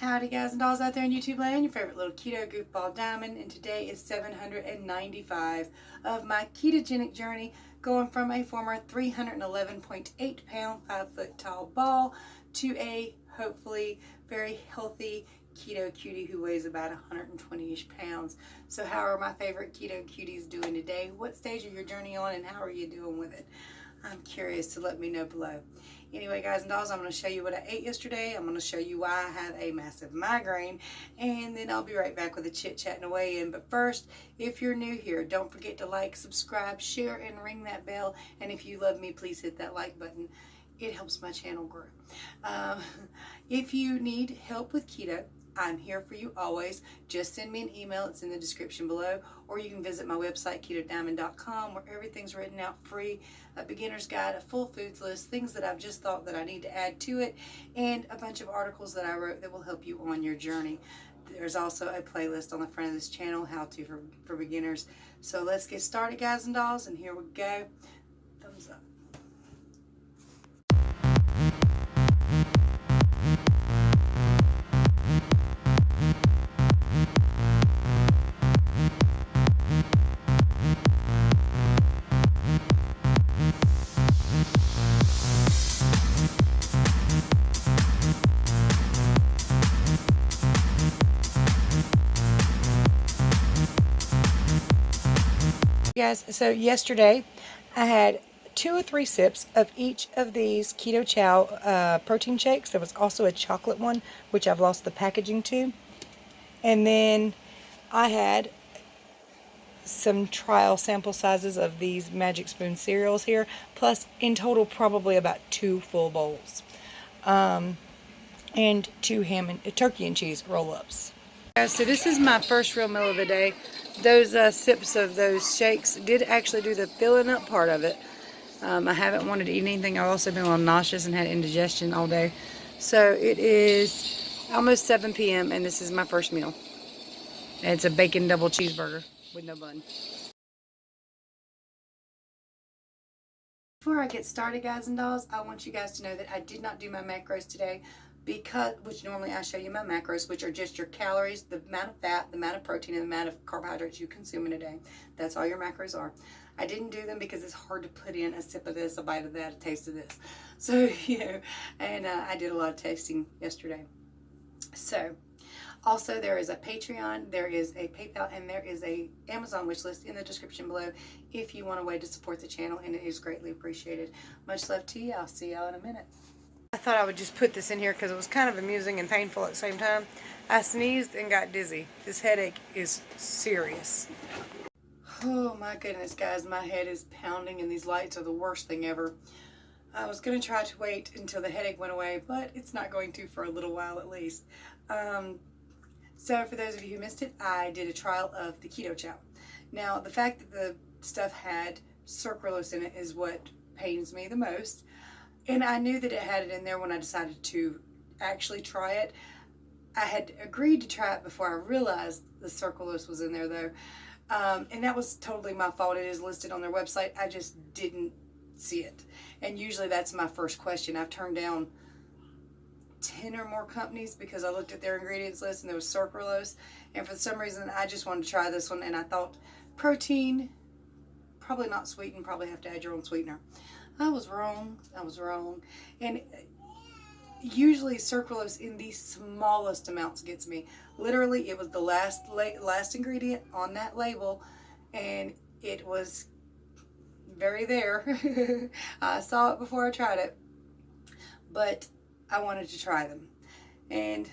Howdy guys and dolls out there in YouTube land, your favorite little keto goofball Diamond, and today is 795 of my ketogenic journey, going from a former 311.8 pound, 5 foot tall ball to a hopefully very healthy keto cutie who weighs about 120-ish pounds. So how are my favorite keto cuties doing today? What stage of your journey on and how are you doing with it? I'm curious, so let me know below. Anyway, guys and dolls, I'm going to show you what I ate yesterday. I'm going to show you why I have a massive migraine, and then I'll be right back with a chit-chat and a weigh-in. But first, if you're new here, don't forget to like, subscribe, share, and ring that bell. And if you love me, please hit that like button. It helps my channel grow. If you need help with keto, I'm here for you always. Just send me an email. It's in the description below. Or you can visit my website, KetoDiamond.com, where everything's written out free. A beginner's guide, a full foods list, things that I've just thought that I need to add to it, and a bunch of articles that I wrote that will help you on your journey. There's also a playlist on the front of this channel, how to for beginners. So let's get started, guys and dolls, and here we go. Thumbs up. Guys, so yesterday I had 2 or 3 sips of each of these Keto Chow protein shakes. There was also a chocolate one, which I've lost the packaging to. And then I had some trial sample sizes of these Magic Spoon cereals here, plus in total probably about 2 full bowls. And 2 turkey and cheese roll-ups. So this is my first real meal of the day. Those sips of those shakes did actually do the filling up part of it. I haven't wanted to eat anything. I've also been a little nauseous and had indigestion all day. So it is almost 7 p.m. and this is my first meal. And it's a bacon double cheeseburger with no bun. Before I get started, guys and dolls, I want you guys to know that I did not do my macros today, which normally I show you my macros, which are just your calories, the amount of fat, the amount of protein, and the amount of carbohydrates you consume in a day. That's all your macros are. I didn't do them because it's hard to put in a sip of this, a bite of that, a taste of this. So, and I did a lot of tasting yesterday. So, also there is a Patreon, there is a PayPal, and there is a Amazon wish list in the description below if you want a way to support the channel, and it is greatly appreciated. Much love to you. I'll see y'all in a minute. I thought I would just put this in here because it was kind of amusing and painful at the same time. I sneezed and got dizzy. This headache is serious. Oh my goodness, guys, my head is pounding and these lights are the worst thing ever. I was going to try to wait until the headache went away, but it's not going to for a little while at least. So for those of you who missed it, I did a trial of the Keto Chow. Now, the fact that the stuff had sucralose in it is what pains me the most. And I knew that it had it in there when I decided to actually try it. I had agreed to try it before I realized the sucralose was in there though. And that was totally my fault. It is listed on their website. I just didn't see it. And usually that's my first question. I've turned down 10 or more companies because I looked at their ingredients list and there was sucralose. And for some reason I just wanted to try this one, and I thought protein, probably not sweetened, probably have to add your own sweetener. I was wrong. And usually sucralose in the smallest amounts gets me. Literally, it was the last ingredient on that label, and it was very there. I saw it before I tried it, but I wanted to try them. And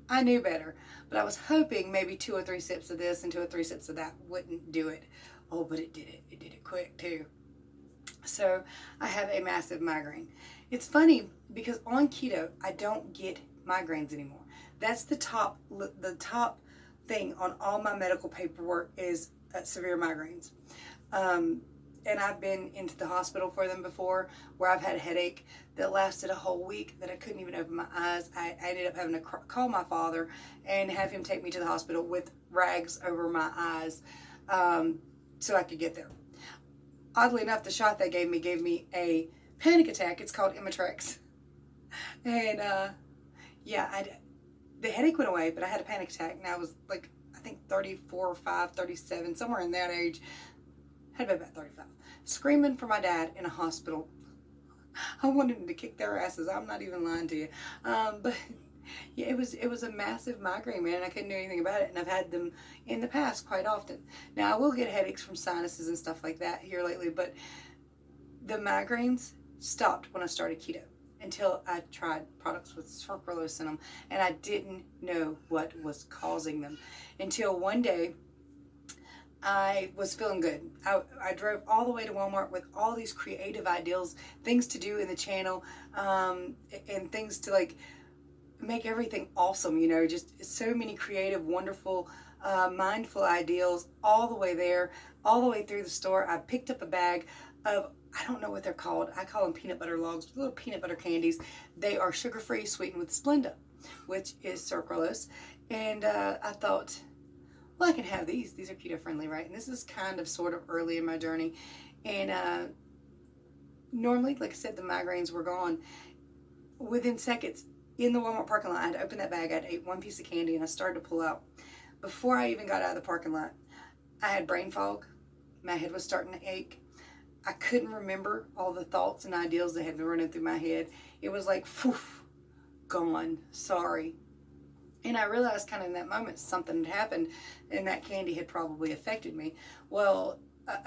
I knew better, but I was hoping maybe 2 or 3 sips of this and 2 or 3 sips of that wouldn't do it. Oh, but it did it. It did it quick too. So I have a massive migraine. It's funny because on keto I don't get migraines anymore. That's the top thing on all my medical paperwork is severe migraines. And I've been into the hospital for them before, where I've had a headache that lasted a whole week that I couldn't even open my eyes. I ended up having to call my father and have him take me to the hospital with rags over my eyes so I could get there. Oddly enough, the shot they gave me a panic attack. It's called Imitrex. And yeah, the headache went away, but I had a panic attack, and I was like, I think 34 or 5, 37, somewhere in that age. Had been about 35. Screaming for my dad in a hospital. I wanted him to kick their asses. I'm not even lying to you. But yeah, it was a massive migraine, man. I couldn't do anything about it, and I've had them in the past quite often. Now, I will get headaches from sinuses and stuff like that here lately, but the migraines stopped when I started keto until I tried products with sucralose in them, and I didn't know what was causing them until one day I was feeling good. I drove all the way to Walmart with all these creative ideas, things to do in the channel, and things to like make everything awesome, you know, just so many creative, wonderful, mindful ideals all the way there, all the way through the store. I picked up a bag of, I don't know what they're called. I call them peanut butter logs, little peanut butter candies. They are sugar-free, sweetened with Splenda, which is sucralose. And I thought, well, I can have these. These are keto friendly, right? And this is kind of sort of early in my journey. And normally, like I said, the migraines were gone. Within seconds, in the Walmart parking lot, I'd opened that bag, I'd ate one piece of candy, and I started to pull out. Before I even got out of the parking lot, I had brain fog. My head was starting to ache. I couldn't remember all the thoughts and ideas that had been running through my head. It was like, poof, gone, sorry. And I realized kind of in that moment something had happened, and that candy had probably affected me. Well,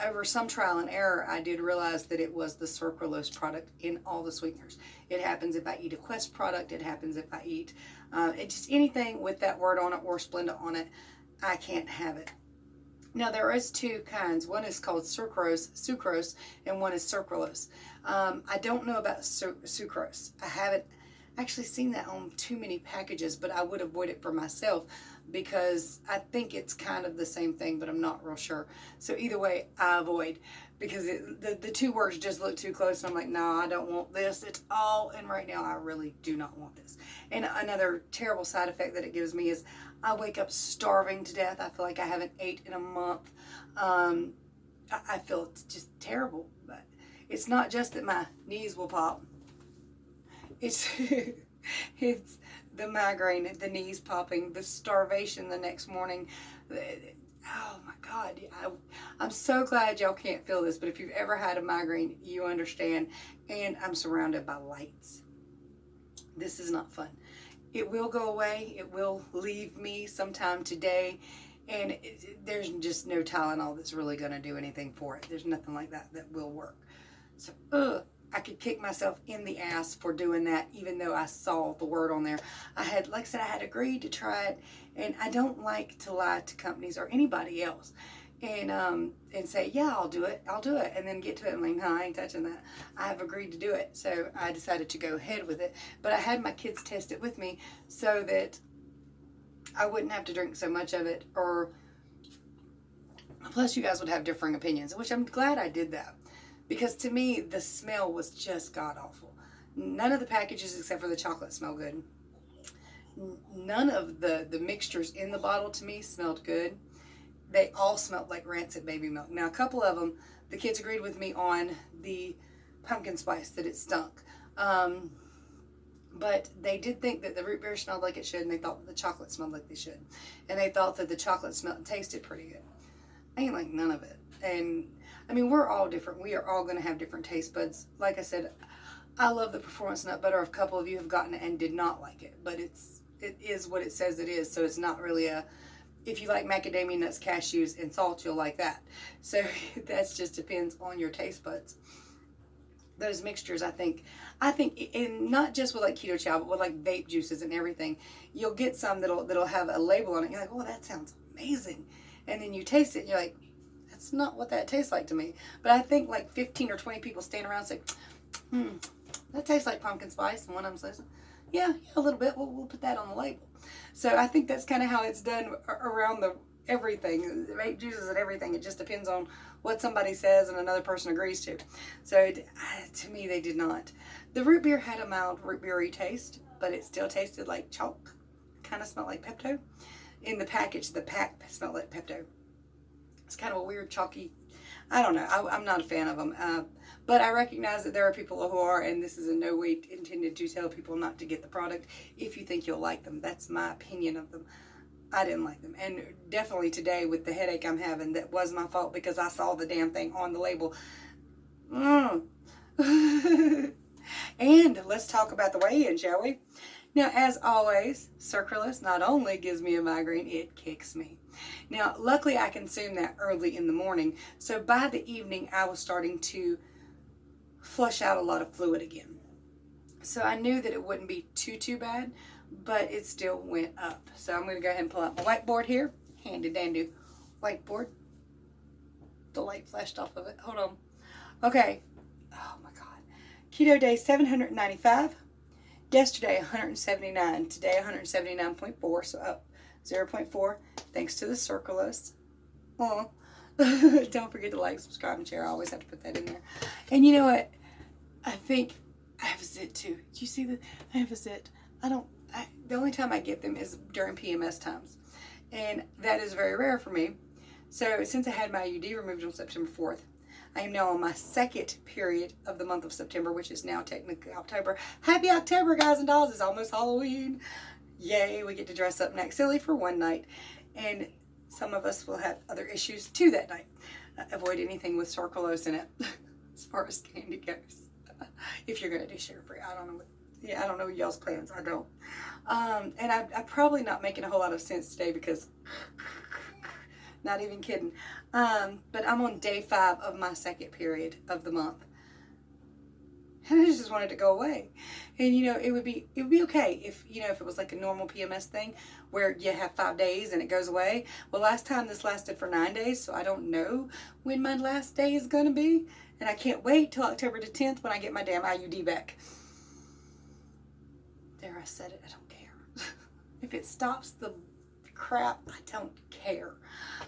over some trial and error, I did realize that it was the sucralose product in all the sweeteners. It happens if I eat a Quest product. It happens if I eat just anything with that word on it or Splenda on it. I can't have it. Now, there is two kinds. One is called sucrose, and one is sucralose. I don't know about sucrose. I haven't actually seen that on too many packages, but I would avoid it for myself because I think it's kind of the same thing, but I'm not real sure. So either way, I avoid, because the two words just look too close, and I'm like, no, I don't want this. It's all, and right now I really do not want this. And another terrible side effect that it gives me is I wake up starving to death. I feel like I haven't ate in a month. I feel it's just terrible, but it's not just that my knees will pop. It's it's the migraine, the knees popping, the starvation the next morning. Oh my God, I'm so glad y'all can't feel this, but if you've ever had a migraine, you understand. And I'm surrounded by lights. This is not fun. It will go away. It will leave me sometime today. And there's just no Tylenol that's really going to do anything for it. There's nothing like that that will work. So, I could kick myself in the ass for doing that, even though I saw the word on there. Like I said, I had agreed to try it, and I don't like to lie to companies or anybody else and say, yeah, I'll do it, and then get to it and like, no, I ain't touching that. I have agreed to do it, so I decided to go ahead with it. But I had my kids test it with me so that I wouldn't have to drink so much of it, or plus you guys would have differing opinions, which I'm glad I did that. Because to me, the smell was just god-awful. None of the packages except for the chocolate smell good. None of the mixtures in the bottle to me smelled good. They all smelled like rancid baby milk. Now, a couple of them, the kids agreed with me on the pumpkin spice, that it stunk. But they did think that the root beer smelled like it should, and they thought that the chocolate smelled like they should. And they thought that the chocolate smelled and tasted pretty good. I ain't like none of it. And I mean, we're all different. We are all going to have different taste buds. Like I said, I love the performance nut butter. A couple of you have gotten it and did not like it, but it is what it says it is. So it's not really if you like macadamia nuts, cashews, and salt, you'll like that. So that just depends on your taste buds. Those mixtures, I think, and not just with like keto chow, but with like vape juices and everything, you'll get some that'll have a label on it. You're like, oh, that sounds amazing. And then you taste it and you're like, that's not what that tastes like to me. But I think like 15 or 20 people stand around and say, that tastes like pumpkin spice. And one of them says, yeah, a little bit. We'll put that on the label. So I think that's kind of how it's done around everything, the vape juices and everything. It just depends on what somebody says and another person agrees to. So to me, they did not. The root beer had a mild root beery taste, but it still tasted like chalk. Kind of smelled like Pepto. In the package, the pack smelled like Pepto. It's kind of a weird chalky, I don't know. I'm not a fan of them. But I recognize that there are people who are, and this is in no way intended to tell people not to get the product if you think you'll like them. That's my opinion of them. I didn't like them. And definitely today with the headache I'm having, that was my fault because I saw the damn thing on the label. And let's talk about the weigh-in, shall we? Now, as always, Sucralose not only gives me a migraine, it kicks me. Now, luckily I consume that early in the morning, so by the evening I was starting to flush out a lot of fluid again. So I knew that it wouldn't be too bad, but it still went up. So I'm going to go ahead and pull out my whiteboard here. Handy dandy whiteboard. The light flashed off of it. Hold on. Okay. Oh my God. Keto day 795. Yesterday 179. Today 179.4. So up 0.4. Thanks to the Sucralose. Oh. Don't forget to like, subscribe, and share. I always have to put that in there. And you know what? I think I have a zit too. Do you see that? I have a zit. The only time I get them is during PMS times. And that is very rare for me. So since I had my IUD removed on September 4th, I am now on my second period of the month of September, which is now technically October. Happy October, guys and dolls. It's almost Halloween. Yay, we get to dress up and act silly for one night. And some of us will have other issues too that night. Avoid anything with Sucralose in it as far as candy goes. If you're going to do sugar-free. I don't know I don't know y'all's plans. I don't. And I'm probably not making a whole lot of sense today because, not even kidding. But I'm on day 5 of my second period of the month. And I just wanted to go away. And you know, it would be okay if, you know, if it was like a normal PMS thing where you have 5 days and it goes away. Well, last time this lasted for 9 days, so I don't know when my last day is going to be. And I can't wait till October the 10th when I get my damn IUD back. There, I said it. I don't care. If it stops the crap, I don't care.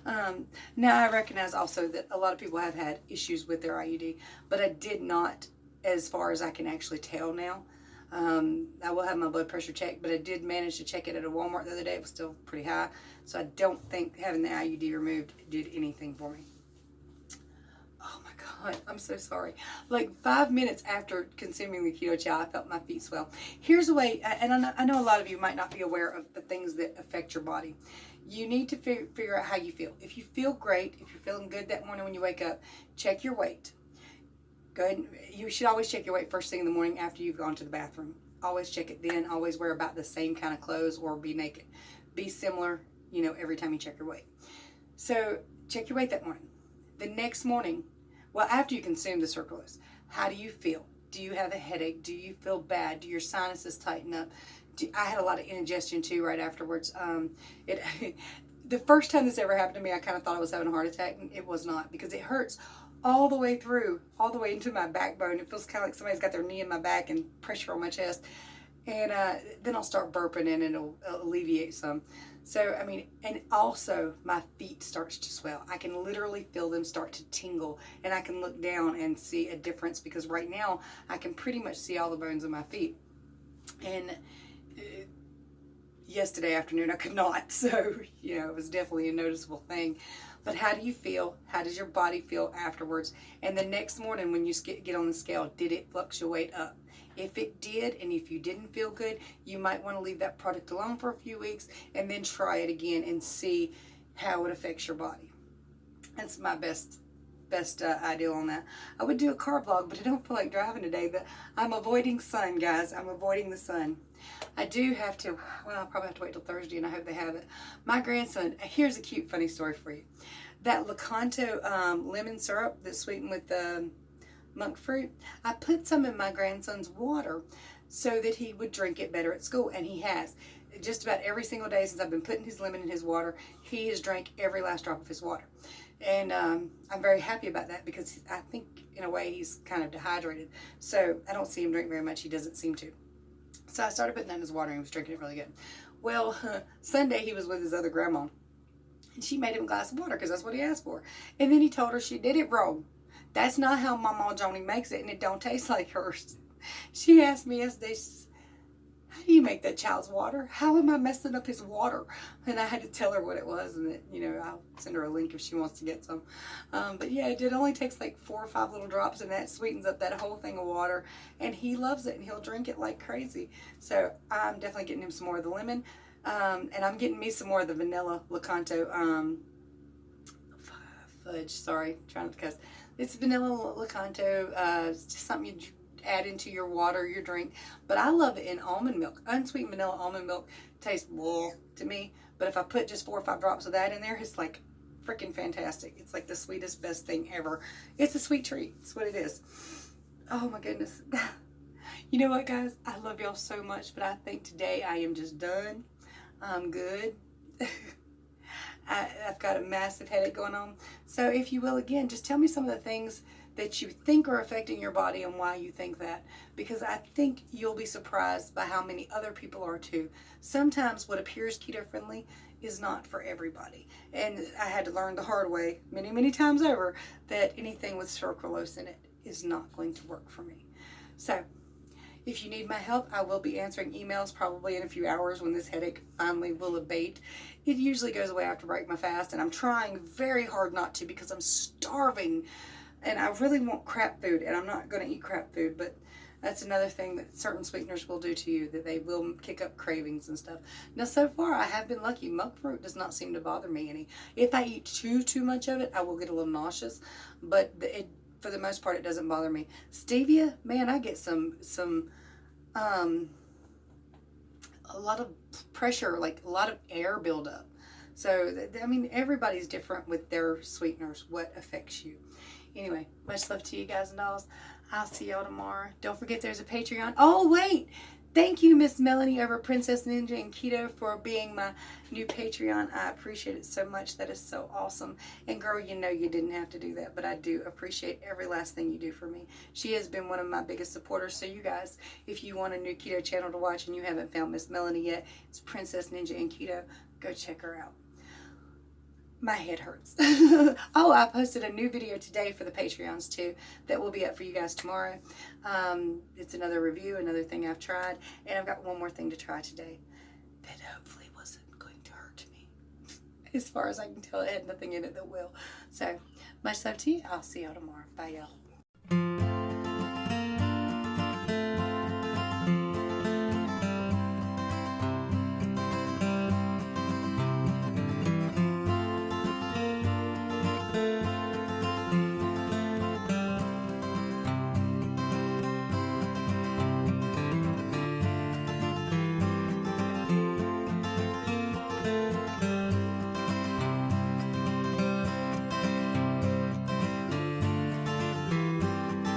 Now, I recognize also that a lot of people have had issues with their IUD, but I did not, as far as I can actually tell now. I will have my blood pressure checked, but I did manage to check it at a Walmart the other day. It was still pretty high, so I don't think having the IUD removed did anything for me. Oh my God, I'm so sorry. Like 5 minutes after consuming the keto chow, I felt my feet swell. Here's a way, and I know a lot of you might not be aware of the things that affect your body. You need to figure out how you feel. If you feel great, if you're feeling good that morning when you wake up, check your weight. Go ahead. You should always check your weight first thing in the morning after you've gone to the bathroom. Always check it then. Always wear about the same kind of clothes or be naked. Be similar, you know, every time you check your weight. So check your weight that morning. The next morning, well, after you consume the Sucralose, how do you feel? Do you have a headache? Do you feel bad? Do your sinuses tighten up? I had a lot of indigestion too right afterwards. The first time this ever happened to me, I kind of thought I was having a heart attack, and it was not, because it hurts all the way through, all the way into my backbone. It feels kind of like somebody's got their knee in my back and pressure on my chest. And then I'll start burping and it'll alleviate some. So, I mean, and also my feet starts to swell. I can literally feel them start to tingle, and I can look down and see a difference, because right now I can pretty much see all the bones in my feet. And yesterday afternoon I could not. So, you know, it was definitely a noticeable thing. But how do you feel? How does your body feel afterwards? And the next morning when you get on the scale, did it fluctuate up? If it did, and if you didn't feel good, you might want to leave that product alone for a few weeks and then try it again and see how it affects your body. That's my best idea on that. I would do a car vlog, but I don't feel like driving today. I'm avoiding sun, guys. I'm avoiding the sun. I do have to, well, I'll probably have to wait till Thursday, and I hope they have it. My grandson, here's a cute, funny story for you. That Lakanto lemon syrup that's sweetened with monk fruit, I put some in my grandson's water so that he would drink it better at school, and he has. Just about every single day since I've been putting his lemon in his water, he has drank every last drop of his water. And I'm very happy about that, because I think in a way he's kind of dehydrated. So I don't see him drink very much. He doesn't seem to. So I started putting that in his water, and he was drinking it really good. Well, Sunday he was with his other grandma, and she made him a glass of water because that's what he asked for. And then he told her she did it wrong. That's not how my mom Joanie makes it, and it don't taste like hers. She asked me yesterday, how do you make that child's water? How am I messing up his water? And I had to tell her what it was, and that, you know, I'll send her a link if she wants to get some. But yeah, it only takes like 4 or 5 little drops, and that sweetens up that whole thing of water. And he loves it, and he'll drink it like crazy. So I'm definitely getting him some more of the lemon, and I'm getting me some more of the vanilla Lakanto fudge. Sorry, trying not to cuss. It's vanilla Lakanto. It's just something you add into your water, your drink. But I love it in almond milk. Unsweetened vanilla almond milk tastes well to me. But if I put just 4 or 5 drops of that in there, it's like freaking fantastic. It's like the sweetest, best thing ever. It's a sweet treat. It's what it is. Oh my goodness. You know what, guys? I love y'all so much, but I think today I am just done. I'm good. I've got a massive headache going on. So if you will, again, just tell me some of the things that you think are affecting your body and why you think that. Because I think you'll be surprised by how many other people are too. Sometimes what appears keto friendly is not for everybody. And I had to learn the hard way many, many times over that anything with sucralose in it is not going to work for me. So if you need my help, I will be answering emails probably in a few hours when this headache finally will abate. It usually goes away after I break my fast, and I'm trying very hard not to because I'm starving and I really want crap food, and I'm not going to eat crap food, but that's another thing that certain sweeteners will do to you, that they will kick up cravings and stuff. Now, so far, I have been lucky. Monk fruit does not seem to bother me any. If I eat too much of it, I will get a little nauseous, but for the most part, it doesn't bother me. Stevia, man, I get a lot of pressure, like a lot of air buildup. So, I mean, everybody's different with their sweeteners, what affects you. Anyway, much love to you guys and dolls. I'll see y'all tomorrow. Don't forget there's a Patreon. Oh, wait. Thank you, Miss Melanie over Princess Ninja and Keto, for being my new Patreon. I appreciate it so much. That is so awesome. And girl, you know you didn't have to do that, but I do appreciate every last thing you do for me. She has been one of my biggest supporters. So you guys, if you want a new keto channel to watch and you haven't found Miss Melanie yet, it's Princess Ninja and Keto. Go check her out. My head hurts. Oh, I posted a new video today for the Patreons too that will be up for you guys tomorrow. It's another review, another thing I've tried, and I've got one more thing to try today that hopefully wasn't going to hurt me. As far as I can tell, it had nothing in it that will. So, much love to you. I'll see y'all tomorrow. Bye, y'all.